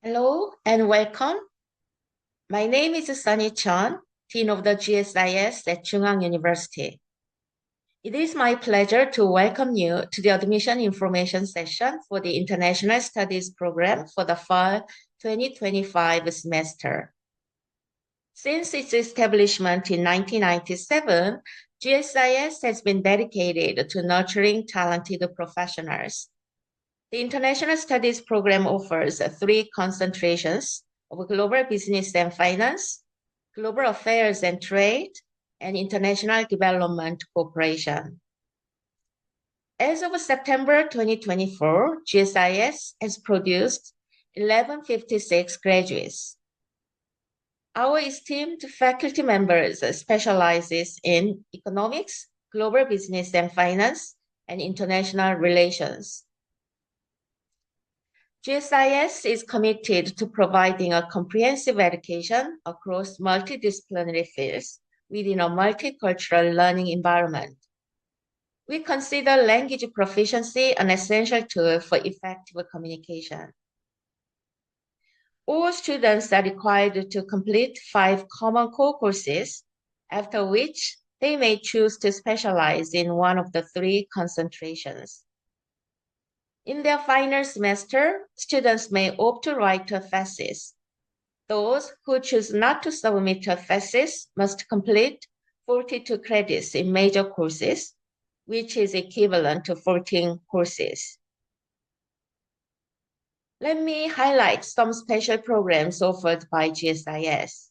Hello and welcome. My name is Sun Eae Chun, Dean of the GSIS at Chung-Ang University. It is my pleasure to welcome you to the admission information session for the International Studies program for the fall 2025 semester. Since its establishment in 1997, GSIS has been dedicated to nurturing talented professionals. The International Studies program offers three concentrations of global business and finance, global affairs and trade, and international development cooperation. As of September 2024, GSIS has produced 1156 graduates. Our esteemed faculty members specializes in economics, global business and finance, and international relations. GSIS is committed to providing a comprehensive education across multidisciplinary fields within a multicultural learning environment. We consider language proficiency an essential tool for effective communication. All students are required to complete 5 common core courses, after which they may choose to specialize in one of the 3 concentrations. In their final semester, students may opt to write a thesis. Those who choose not to submit a thesis must complete 42 credits in major courses, which is equivalent to 14 courses. Let me highlight some special programs offered by GSIS.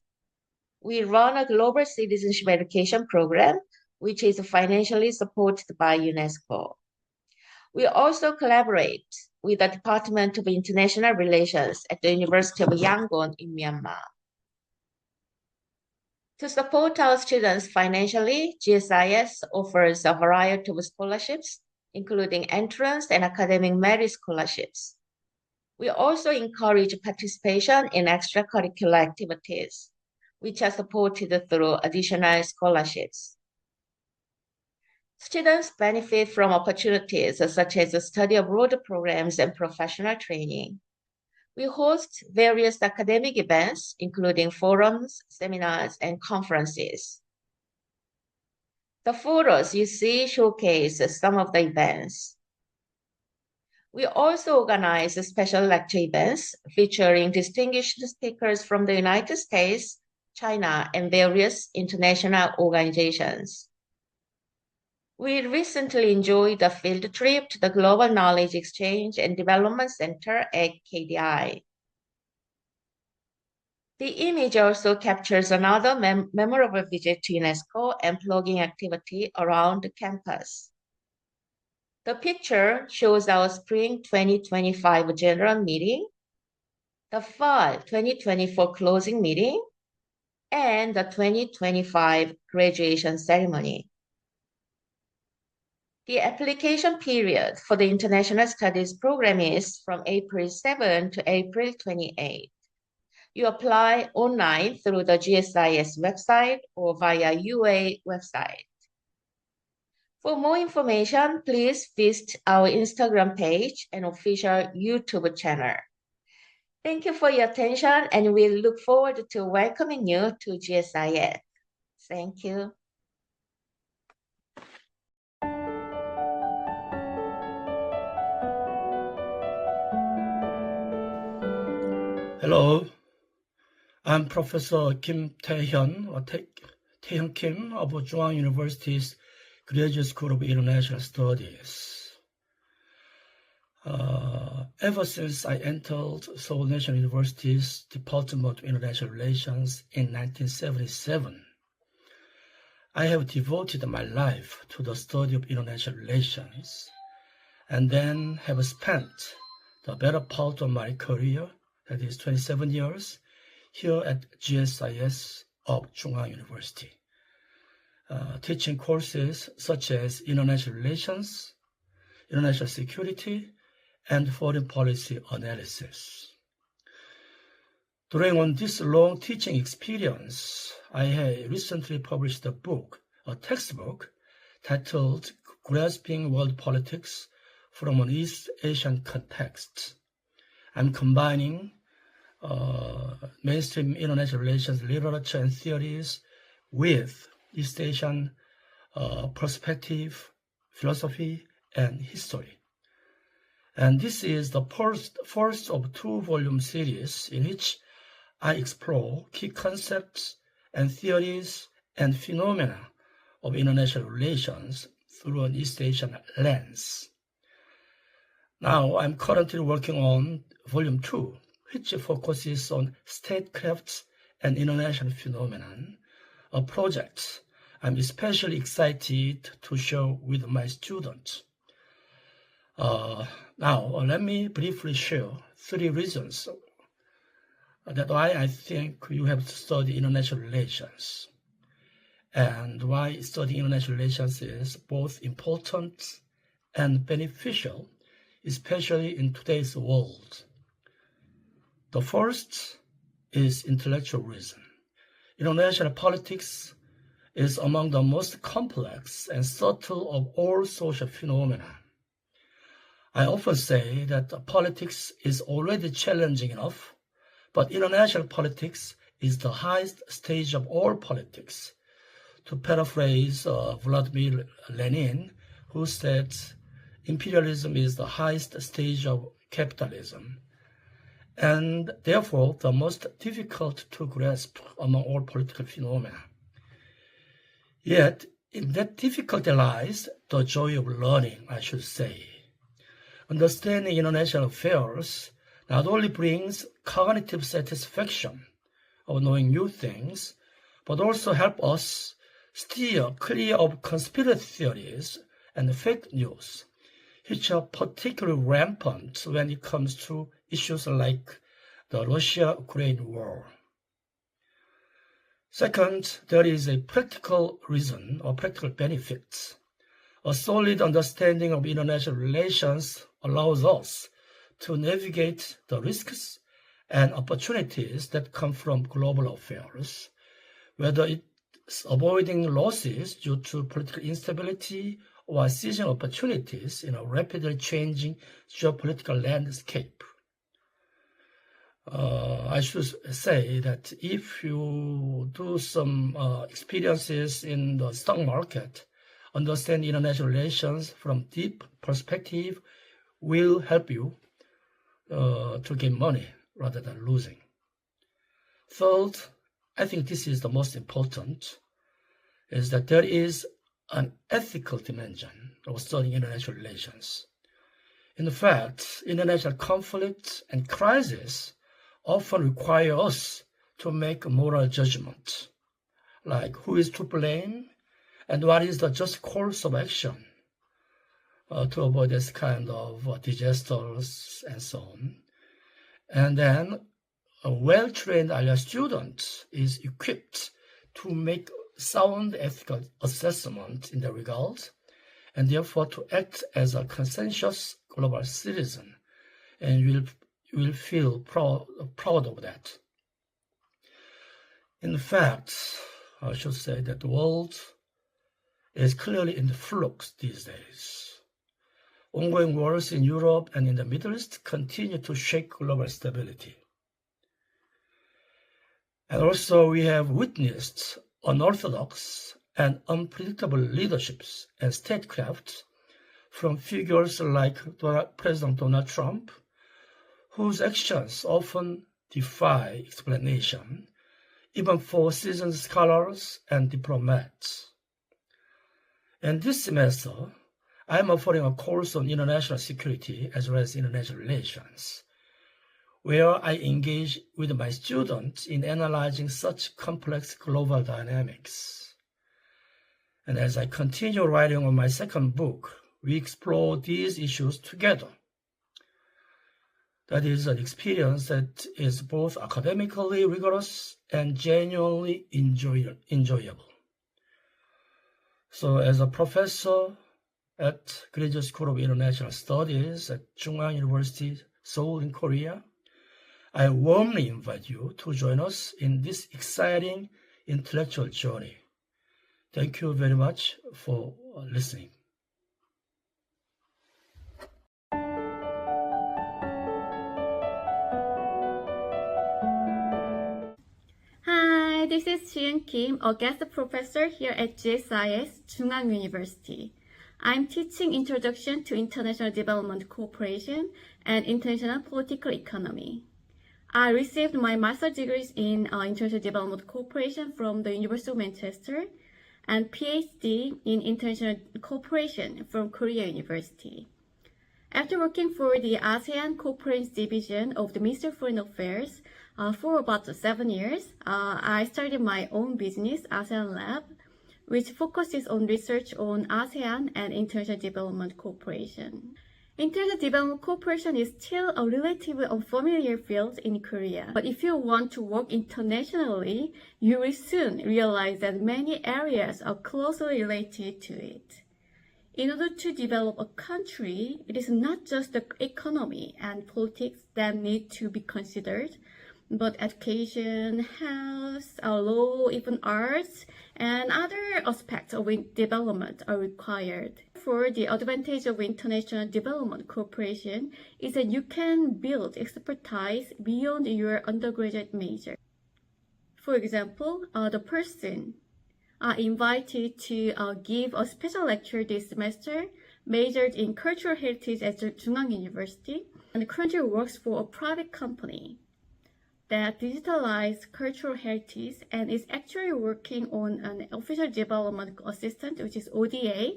We run a global citizenship education program, which is financially supported by UNESCO. We also collaborate with the Department of International Relations at the University of Yangon in Myanmar. To support our students financially, GSIS offers a variety of scholarships, including entrance and academic merit scholarships. We also encourage participation in extracurricular activities, which are supported through additional scholarships. Students benefit from opportunities such as study abroad programs and professional training. We host various academic events, including forums, seminars, and conferences. The photos you see showcase some of the events. We also organize special lecture events featuring distinguished speakers from the United States, China, and various international organizations. We recently enjoyed a field trip to the Global Knowledge Exchange and Development Center at KDI. The image also captures another memorable visit to UNESCO and plugging activity around the campus. The picture shows our spring 2025 general meeting, the fall 2024 closing meeting, and the 2025 graduation ceremony. The application period for the International Studies program is from April 7 to April 28. You apply online through the GSIS website or via UA website. For more information, please visit our Instagram page and official YouTube channel. Thank you for your attention, and we look forward to welcoming you to GSIS. Thank you. Hello, I'm Professor Tae Hyun Kim of Chung-Ang University's Graduate School of International Studies. Ever since I entered Seoul National University's Department of International Relations in 1977, I have devoted my life to the study of international relations, and then have spent the better part of my career, that is 27 years, here at GSIS of Chung-Ang University, teaching courses such as international relations, international security, and foreign policy analysis. During this long teaching experience, I have recently published a textbook titled Grasping World Politics from an East Asian Context. I'm combining mainstream international relations literature and theories with East Asian perspective, philosophy, and history. And this is the first of two-volume series in which I explore key concepts and theories and phenomena of international relations through an East Asian lens. Now, I'm currently working on Volume 2, which focuses on statecraft and international phenomenon, a project I'm especially excited to share with my students. Now, let me briefly share 3 reasons that why I think you have to study international relations, and why studying international relations is both important and beneficial, especially in today's world. The first is intellectual reason. International politics is among the most complex and subtle of all social phenomena. I often say that politics is already challenging enough, but international politics is the highest stage of all politics. To paraphrase Vladimir Lenin, who said, imperialism is the highest stage of capitalism, and therefore the most difficult to grasp among all political phenomena. Yet, in that difficulty lies the joy of learning, I should say. Understanding international affairs not only brings cognitive satisfaction of knowing new things, but also help us steer clear of conspiracy theories and fake news, which are particularly rampant when it comes to issues like the Russia-Ukraine war. Second, there is a practical reason or practical benefit. A solid understanding of international relations allows us to navigate the risks and opportunities that come from global affairs, whether it's avoiding losses due to political instability or seizing opportunities in a rapidly changing geopolitical landscape. I should say that if you do some experiences in the stock market, understand international relations from deep perspective will help you to gain money rather than losing. Third, I think this is the most important, is that there is an ethical dimension of studying international relations. In fact, international conflict and crisis often require us to make a moral judgment, like who is to blame and what is the just course of action to avoid this kind of disasters and so on. And then a well-trained IELTS student is equipped to make sound ethical assessment in that regard, and therefore to act as a conscientious global citizen, and you will feel proud of that. In fact, I should say that the world is clearly in flux these days. Ongoing wars in Europe and in the Middle East continue to shake global stability. And also we have witnessed unorthodox and unpredictable leaderships and statecraft from figures like President Donald Trump, whose actions often defy explanation, even for seasoned scholars and diplomats. And this semester, I'm offering a course on international security as well as international relations, where I engage with my students in analyzing such complex global dynamics. And as I continue writing on my second book, we explore these issues together. That is an experience that is both academically rigorous and genuinely enjoyable. So as a professor at Graduate School of International Studies at Chung-Ang University, Seoul in Korea, I warmly invite you to join us in this exciting intellectual journey. Thank you very much for listening. this is Sieun Kim, a guest professor here at GSIS, Chung-Ang University. I'm teaching Introduction to International Development Cooperation and International Political Economy. I received my master's degrees in International Development Cooperation from the University of Manchester and PhD in International Cooperation from Korea University. After working for the ASEAN Cooperation Division of the Ministry of Foreign Affairs for about 7 years, I started my own business, ASEAN Lab, which focuses on research on ASEAN and international development cooperation. International development cooperation is still a relatively unfamiliar field in Korea, but if you want to work internationally, you will soon realize that many areas are closely related to it. In order to develop a country, it is not just the economy and politics that need to be considered, but education, health, law, even arts, and other aspects of development are required. For the advantage of international development cooperation is that you can build expertise beyond your undergraduate major. For example, the person invited to give a special lecture this semester majored in cultural heritage at Chung-Ang University and currently works for a private company that digitalizes cultural heritage and is actually working on an official development assistant, which is ODA,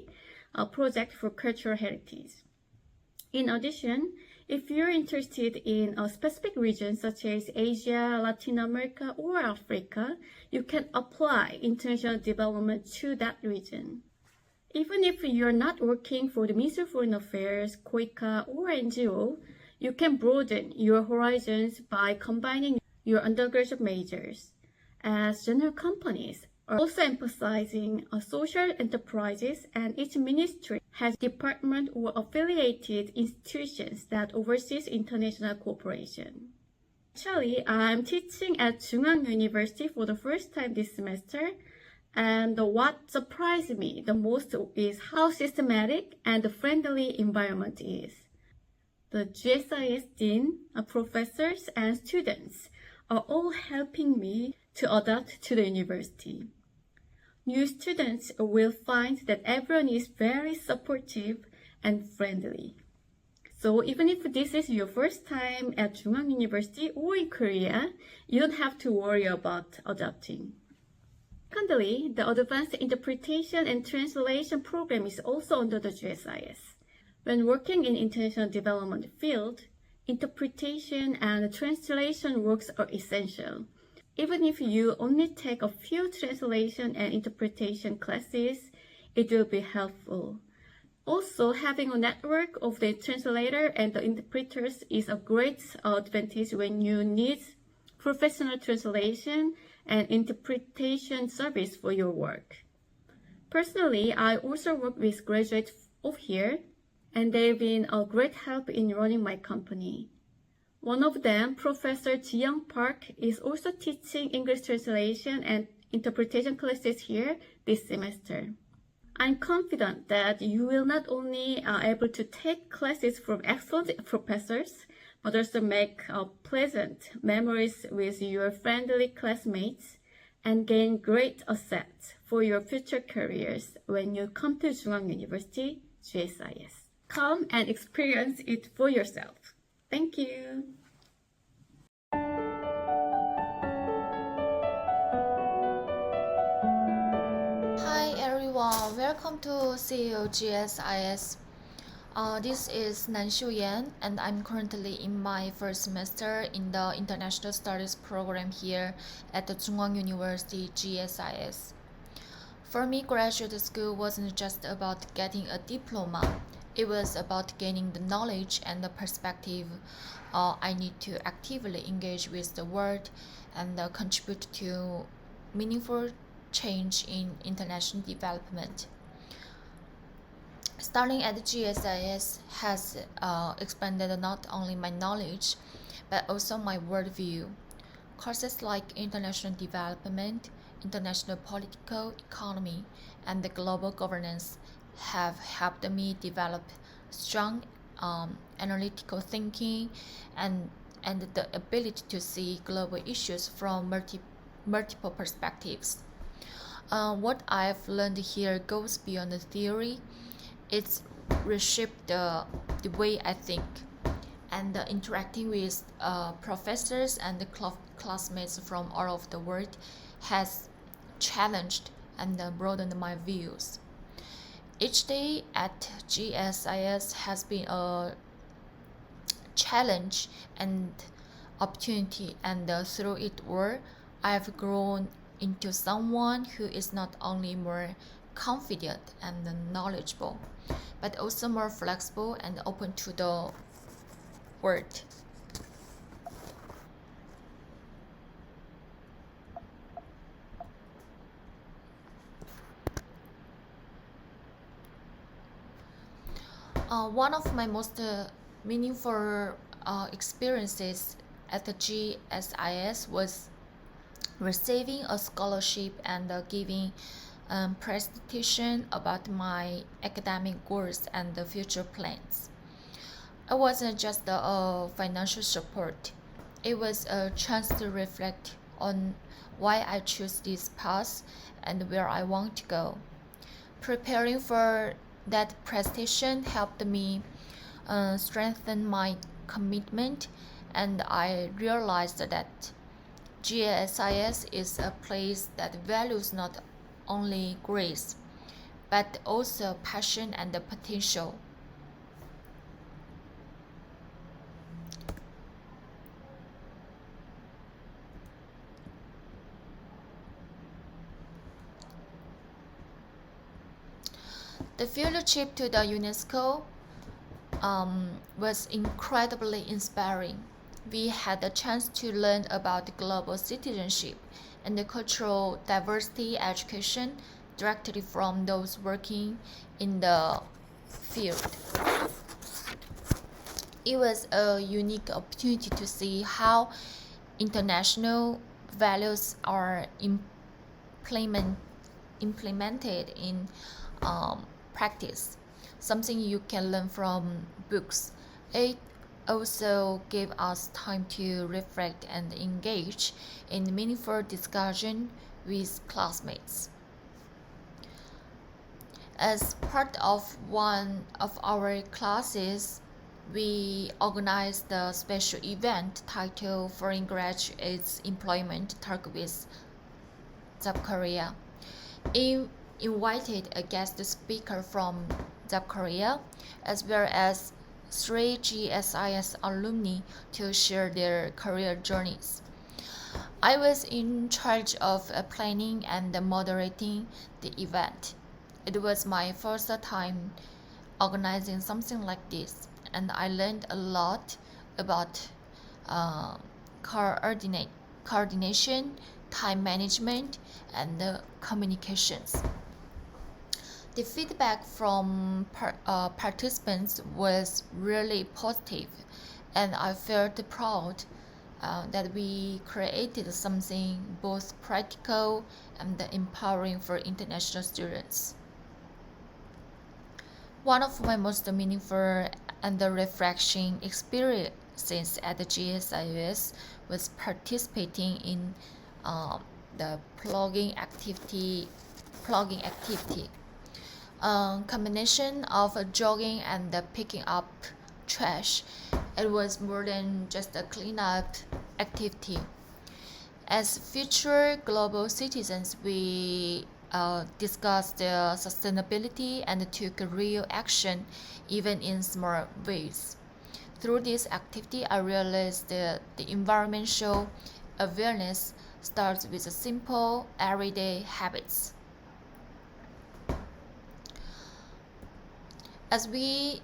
a project for cultural heritage. In addition, if you're interested in a specific region such as Asia, Latin America, or Africa, you can apply international development to that region. Even if you're not working for the Ministry of Foreign Affairs, COICA, or NGO, you can broaden your horizons by combining your undergraduate majors, as general companies are also emphasizing social enterprises, and each ministry has department or affiliated institutions that oversees international cooperation. Actually, I'm teaching at Chung-Ang University for the first time this semester, and what surprised me the most is how systematic and friendly environment is. The GSIS dean, professors, and students are all helping me to adapt to the university. New students will find that everyone is very supportive and friendly. So even if this is your first time at Chung-Ang University or in Korea, you don't have to worry about adapting. Secondly, the Advanced Interpretation and Translation program is also under the GSIS. When working in international development field, interpretation and translation works are essential. Even if you only take a few translation and interpretation classes, it will be helpful. Also, having a network of the translator and the interpreters is a great advantage when you need professional translation and interpretation service for your work. Personally, I also work with graduates of here, and they've been a great help in running my company. One of them, Professor Ji-young Park, is also teaching English translation and interpretation classes here this semester. I'm confident that you will not only able to take classes from excellent professors, but also make pleasant memories with your friendly classmates and gain great assets for your future careers when you come to Chung-Ang University, GSIS. Come and experience it for yourself. Thank you. Hi everyone, welcome to CAU GSIS. This is NANXIUYAN, and I'm currently in my first semester in the International Studies program here at the Chung-Ang University GSIS. For me, graduate school wasn't just about getting a diploma. It was about gaining the knowledge and the perspective I need to actively engage with the world and contribute to meaningful change in international development. Studying at the GSIS has expanded not only my knowledge, but also my worldview. Courses like international development, international political economy, and the global governance have helped me develop strong analytical thinking and the ability to see global issues from multiple perspectives. What I've learned here goes beyond the theory. It's reshaped the way I think, and interacting with professors and classmates from all over the world has challenged and broadened my views. Each day at GSIS has been a challenge and opportunity, and through it all, I've grown into someone who is not only more confident and knowledgeable, but also more flexible and open to the world. One of my most meaningful experiences at the GSIS was receiving a scholarship and giving presentation about my academic goals and the future plans. It wasn't just a financial support. It was a chance to reflect on why I chose this path and where I want to go. Preparing for that presentation helped me strengthen my commitment, and I realized that GSIS is a place that values not only grades, but also passion and the potential. The field trip to the UNESCO was incredibly inspiring. We had the chance to learn about global citizenship and the cultural diversity education directly from those working in the field. It was a unique opportunity to see how international values are implemented in practice, something you can learn from books. It also gave us time to reflect and engage in meaningful discussion with classmates. As part of one of our classes, we organized a special event titled Foreign Graduates Employment Talk with South Korea. It invited a guest speaker from South Korea, as well as 3 GSIS alumni to share their career journeys. I was in charge of planning and moderating the event. It was my first time organizing something like this, and I learned a lot about coordination, time management, and communications. The feedback from participants was really positive, and I felt proud that we created something both practical and empowering for international students. One of my most meaningful and refreshing experiences at the GSIS was participating in the plugging activity. Combination of jogging and picking up trash. It was more than just a cleanup activity. As future global citizens, we discussed sustainability and took real action, even in small ways. Through this activity, I realized that the environmental awareness starts with simple, everyday habits. As we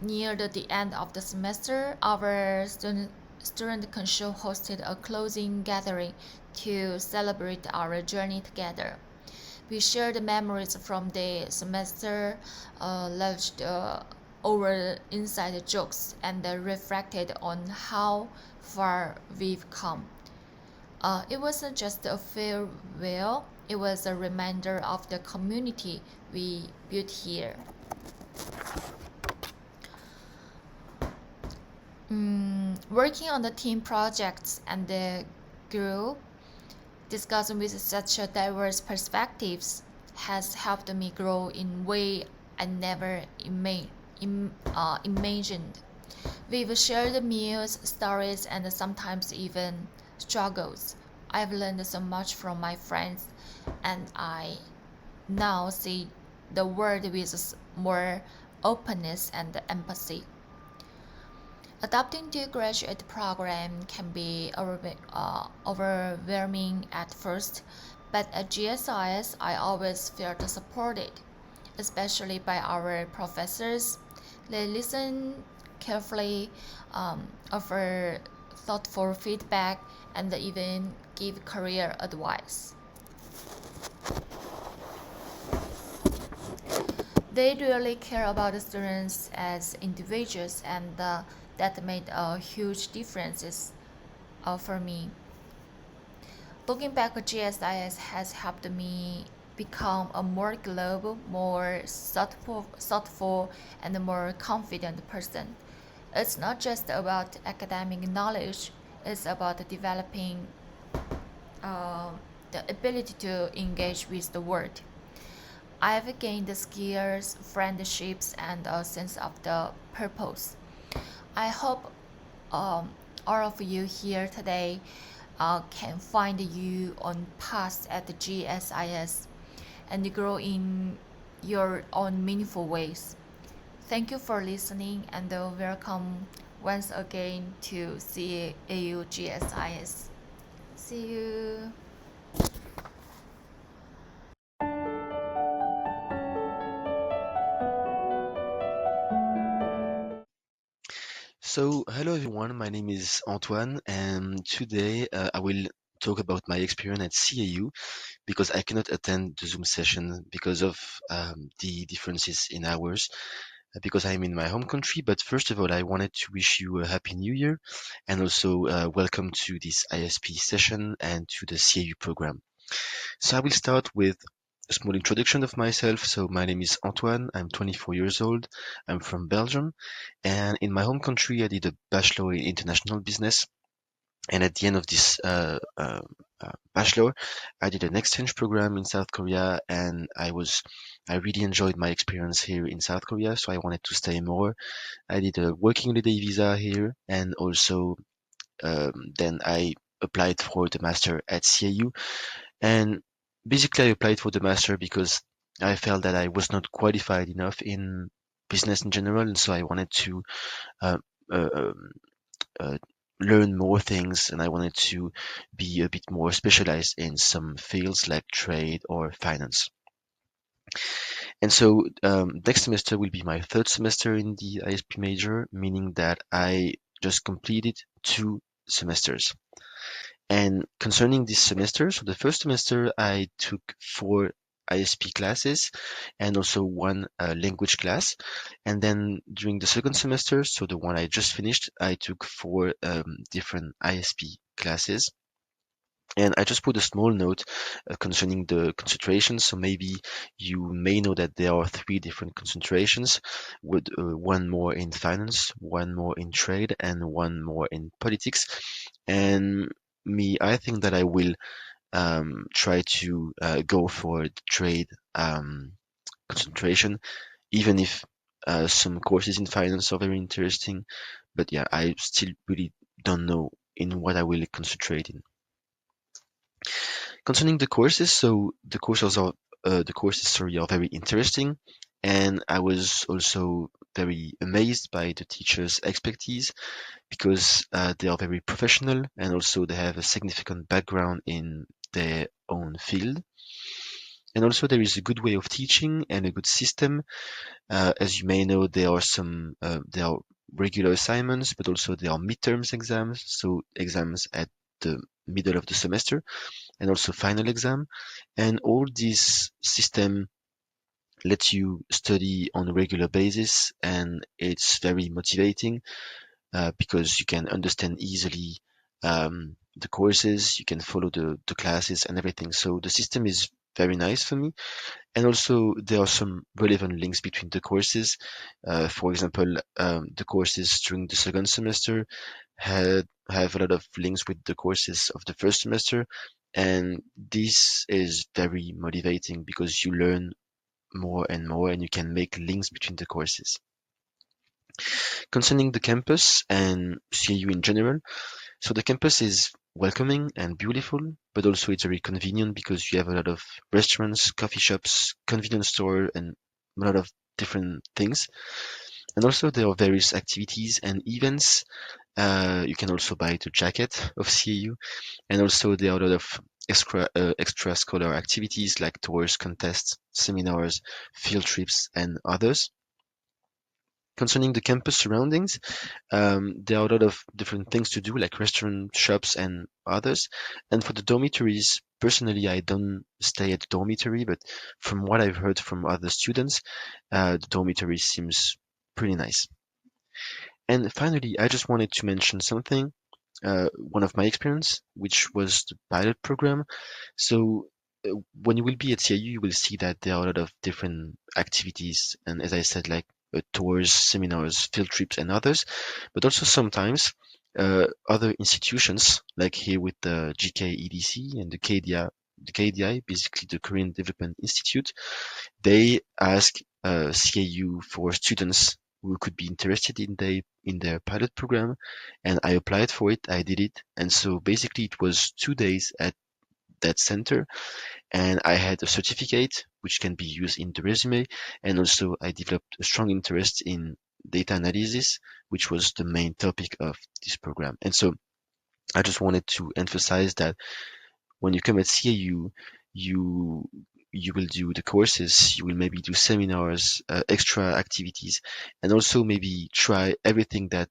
neared the end of the semester, our student council hosted a closing gathering to celebrate our journey together. We shared memories from the semester, laughed over inside jokes, and reflected on how far we've come. It wasn't just a farewell, it was a reminder of the community we built here. Working on the team projects and grew. Discussing with such a diverse perspectives has helped me grow in way I never imagined. We've shared meals, stories, and sometimes even struggles. I've learned so much from my friends, and I now see the world with more openness and empathy. Adapting to a graduate program can be overwhelming at first, but at GSIS I always felt supported, especially by our professors. They listen carefully, offer thoughtful feedback, and even give career advice. They really care about the students as individuals, and that made a huge difference for me. Looking back, GSIS has helped me become a more global, more thoughtful, and a more confident person. It's not just about academic knowledge, it's about developing uh, the ability to engage with the world. I've gained the skills, friendships, and a sense of the purpose. I hope um, all of you here today can find you on path at the GSIS and grow in your own meaningful ways. Thank you for listening, and welcome once again to CAU GSIS. See you. So, hello everyone, my name is Antoine, and today I will talk about my experience at CAU because I cannot attend the Zoom session because of the differences in hours, because I'm in my home country. But first of all, I wanted to wish you a happy new year and also welcome to this ISP session and to the CAU program. So, I will start with a small introduction of myself. So my name is Antoine. I'm 24 years old. I'm from Belgium. And in my home country, I did a bachelor in international business. And at the end of this bachelor, I did an exchange program in South Korea, and I really enjoyed my experience here in South Korea, so I wanted to stay more. I did a working holiday visa here, and also then I applied for the master at CAU. And basically, I applied for the master because I felt that I was not qualified enough in business in general, and so I wanted to uh, uh, um, uh, learn more things, and I wanted to be a bit more specialized in some fields like trade or finance. And so next semester will be my third semester in the ISP major, meaning that I just completed 2 semesters. And concerning this semester, so the first semester I took 4 ISP classes and also 1 language class. And then during the second semester, so the one I just finished, I took 4 different ISP classes. And I just put a small note concerning the concentrations. So maybe you may know that there are 3 different concentrations, with 1 more in finance, 1 more in trade, and 1 more in politics. And I think that I will try to go for the trade concentration, even if some courses in finance are very interesting. But yeah, I still really don't know in what I will concentrate in. Concerning the courses, so the courses, sorry, are very interesting, and I was also very amazed by the teachers' expertise because they are very professional and also they have a significant background in their own field. And also there is a good way of teaching and a good system. As you may know, there are regular assignments, but also there are midterms exams, so exams at the middle of the semester, and also final exam. And all this system lets you study on a regular basis, and it's very motivating because you can understand easily the courses, you can follow the classes and everything. So the system is very nice for me. And also there are some relevant links between the courses. For example, the courses during the second semester have a lot of links with the courses of the first semester, and this is very motivating because you learn more and more and you can make links between the courses. Concerning the campus and CAU in general, so the campus is welcoming and beautiful, but also it's very convenient because you have a lot of restaurants, coffee shops, convenience store, and a lot of different things. And also there are various activities and events. You can also buy the jacket of CAU, and also there are a lot of extra scholar activities like tours, contests, seminars, field trips, and others. Concerning the campus surroundings, there are a lot of different things to do, like restaurant, shops, and others. And for the dormitories, personally, I don't stay at the dormitory, but from what I've heard from other students, the dormitory seems pretty nice. And finally, I just wanted to mention something, one of my experience, which was the pilot program. So when you will be at CIU, you will see that there are a lot of different activities, and as I said, like tours, seminars, field trips, and others. But also sometimes other institutions, like here with the GKEDC and the KDI, basically the Korean Development Institute, they ask CAU for students who could be interested in their pilot program, and I applied for it. I did it, and so basically it was 2 days at that center, and I had a certificate which can be used in the resume, and also I developed a strong interest in data analysis, which was the main topic of this program. And so I just wanted to emphasize that when you come at CAU, you you will do the courses, you will maybe do seminars, extra activities, and also maybe try everything that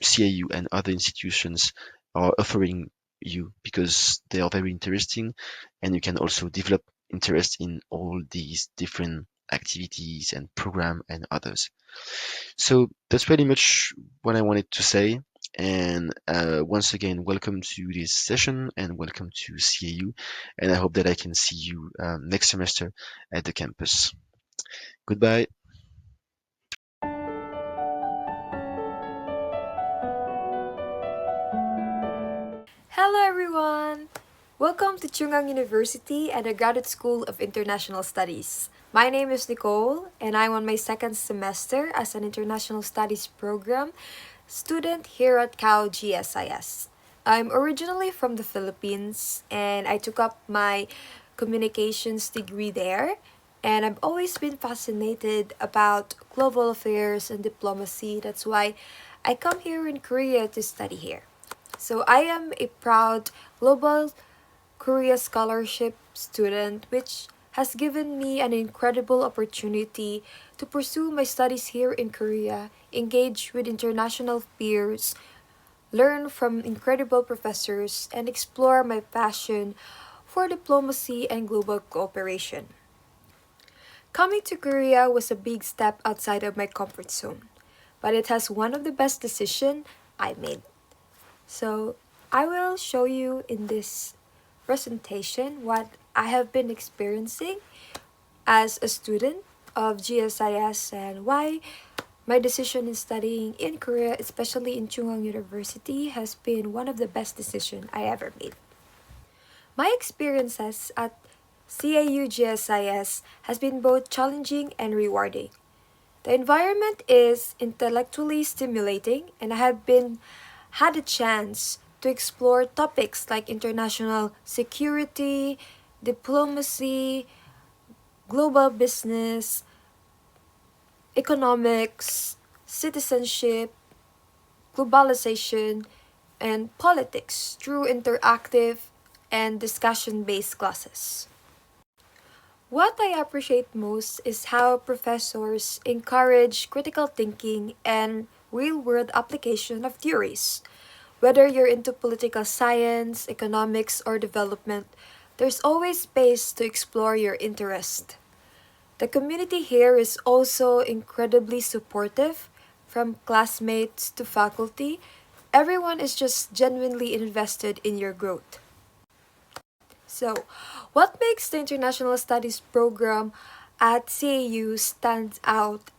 CAU and other institutions are offering you because they are very interesting, and you can also develop interest in all these different activities and program and others. So that's pretty much what I wanted to say. And once again, welcome to this session and welcome to CAU. And I hope that I can see you next semester at the campus. Goodbye. Hello everyone! Welcome to Chung-Ang University and the Graduate School of International Studies. My name is Nicole and I'm on my second semester as an International Studies program student here at CAU GSIS. I'm originally from the Philippines and I took up my communications degree there, and I've always been fascinated about global affairs and diplomacy. That's why I come here in Korea to study here. So I am a proud Global Korea Scholarship student, which has given me an incredible opportunity to pursue my studies here in Korea, engage with international peers, learn from incredible professors, and explore my passion for diplomacy and global cooperation. Coming to Korea was a big step outside of my comfort zone, but it has one of the best decisions I made. So I will show you in this presentation what I have been experiencing as a student of GSIS and why my decision in studying in Korea, especially in Chung-Ang University, has been one of the best decisions I ever made. My experiences at CAU GSIS has been both challenging and rewarding. The environment is intellectually stimulating, and I have had a chance to explore topics like international security, diplomacy, global business, economics, citizenship, globalization, and politics through interactive and discussion-based classes. What I appreciate most is how professors encourage critical thinking and real-world application of theories. Whether you're into political science, economics, or development, there's always space to explore your interest. The community here is also incredibly supportive, from classmates to faculty. Everyone is just genuinely invested in your growth. So, what makes the International Studies program at CAU stand out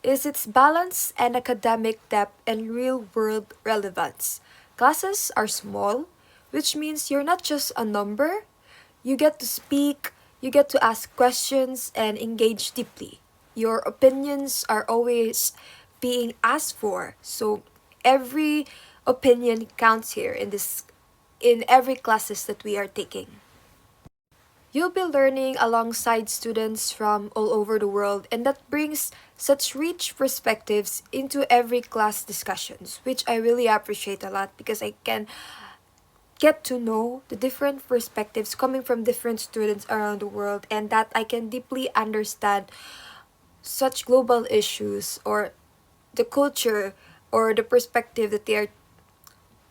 is its balance and academic depth and real-world relevance. Classes are small, which means you're not just a number. You get to speak, you get to ask questions and engage deeply. Your opinions are always being asked for. So every opinion counts here in every classes that we are taking. You'll be learning alongside students from all over the world, and that brings such rich perspectives into every class discussions, which I really appreciate a lot because I can get to know the different perspectives coming from different students around the world, and that I can deeply understand such global issues or the culture or the perspective that they are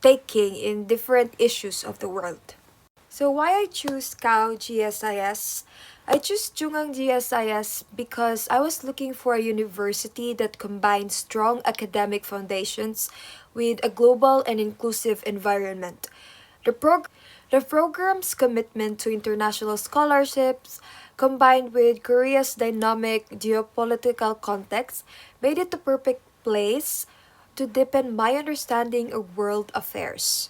taking in different issues of the world. So why I choose CAU GSIS? I choose Chung-Ang GSIS because I was looking for a university that combines strong academic foundations with a global and inclusive environment. The program's commitment to international scholarships, combined with Korea's dynamic geopolitical context, made it the perfect place to deepen my understanding of world affairs.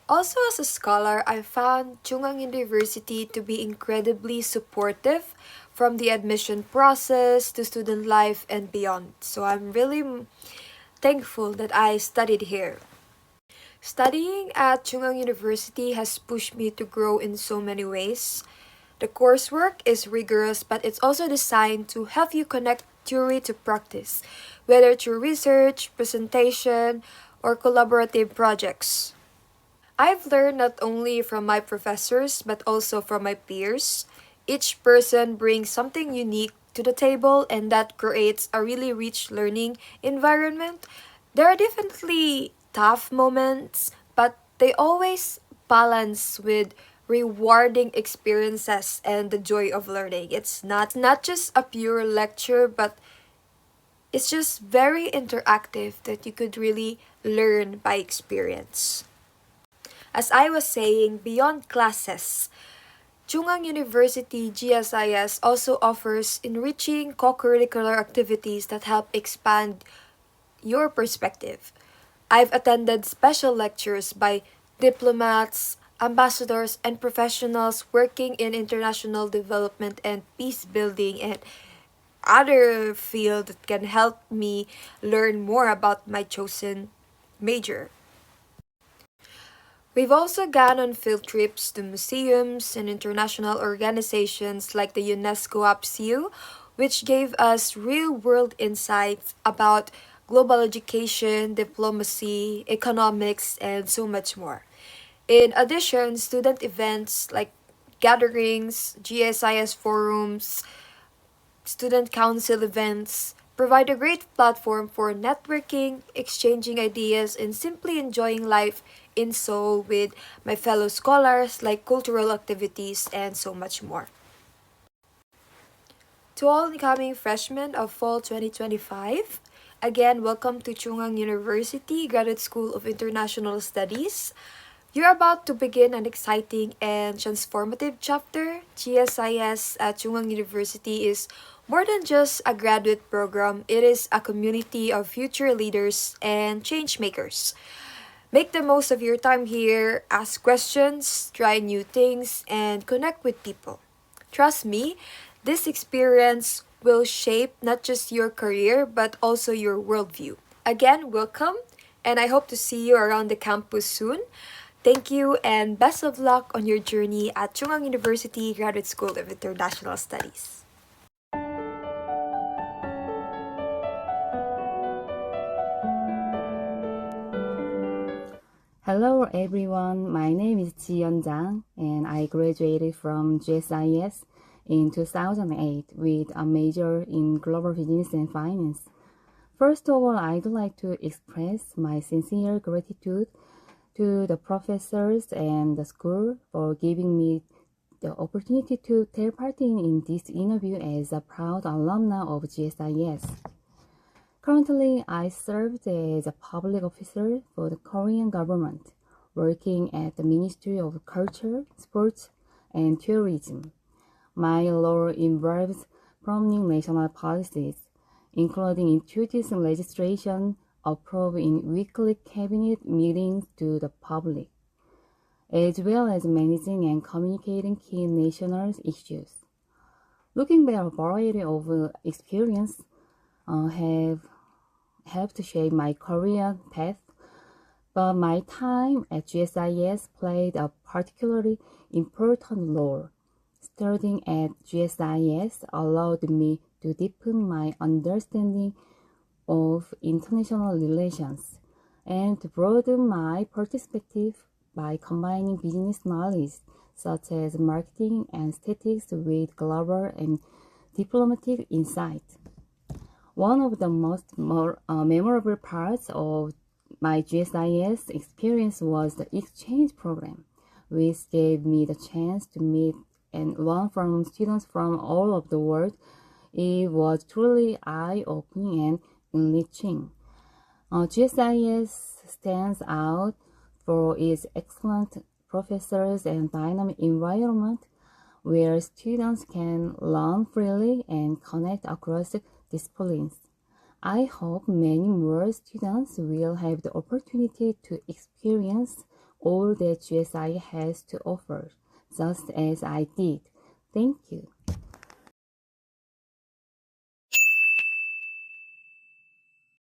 Also, as a scholar, I found Chung-Ang University to be incredibly supportive from the admission process to student life and beyond. So I'm really thankful that I studied here. Studying at Chung-Ang University has pushed me to grow in so many ways. The coursework is rigorous, but it's also designed to help you connect theory to practice, whether through research, presentation, or collaborative projects. I've learned not only from my professors but also from my peers. Each person brings something unique to the table, and that creates a really rich learning environment. There are definitely tough moments, but they always balance with rewarding experiences and the joy of learning. It's not just a pure lecture, but it's just very interactive that you could really learn by experience. As I was saying, beyond classes, Chung-Ang University GSIS also offers enriching co-curricular activities that help expand your perspective. I've attended special lectures by diplomats, ambassadors, and professionals working in international development and peace building and other fields that can help me learn more about my chosen major. We've also gone on field trips to museums and international organizations like the UNESCO UPSU, which gave us real-world insights about global education, diplomacy, economics, and so much more. In addition, student events like gatherings, GSIS forums, student council events provide a great platform for networking, exchanging ideas, and simply enjoying life in Seoul with my fellow scholars, like cultural activities and so much more. To all incoming freshmen of Fall 2025, again, welcome to Chung-Ang University Graduate School of International Studies. You're about to begin an exciting and transformative chapter. GSIS at Chung-Ang University is more than just a graduate program. It is a community of future leaders and change makers. Make the most of your time here, ask questions, try new things, and connect with people. Trust me, this experience will shape not just your career but also your worldview. Again, welcome, and I hope to see you around the campus soon. Thank you and best of luck on your journey at Chung-Ang University Graduate School of International Studies. Hello everyone, my name is Jang, and I graduated from GSIS in 2008 with a major in global business and finance. First of all, I'd like to express my sincere gratitude to the professors and the school for giving me the opportunity to take part in this interview as a proud alumna of GSIS. Currently, I served as a public officer for the Korean government, working at the Ministry of Culture, Sports, and Tourism. My role involves promoting national policies, including introducing legislation approved in weekly cabinet meetings to the public, as well as managing and communicating key national issues. Looking back, a variety of experiences have helped shape my career path, but my time at GSIS played a particularly important role. Studying at GSIS allowed me to deepen my understanding of international relations and to broaden my perspective by combining business knowledge such as marketing and statistics with global and diplomatic insight. One of the most memorable parts of my GSIS experience was the exchange program, which gave me the chance to meet and learn from students from all over the world. It was truly eye-opening and enriching. GSIS stands out for its excellent professors and dynamic environment where students can learn freely and connect across disciplines. I hope many more students will have the opportunity to experience all that GSI has to offer, just as I did. Thank you.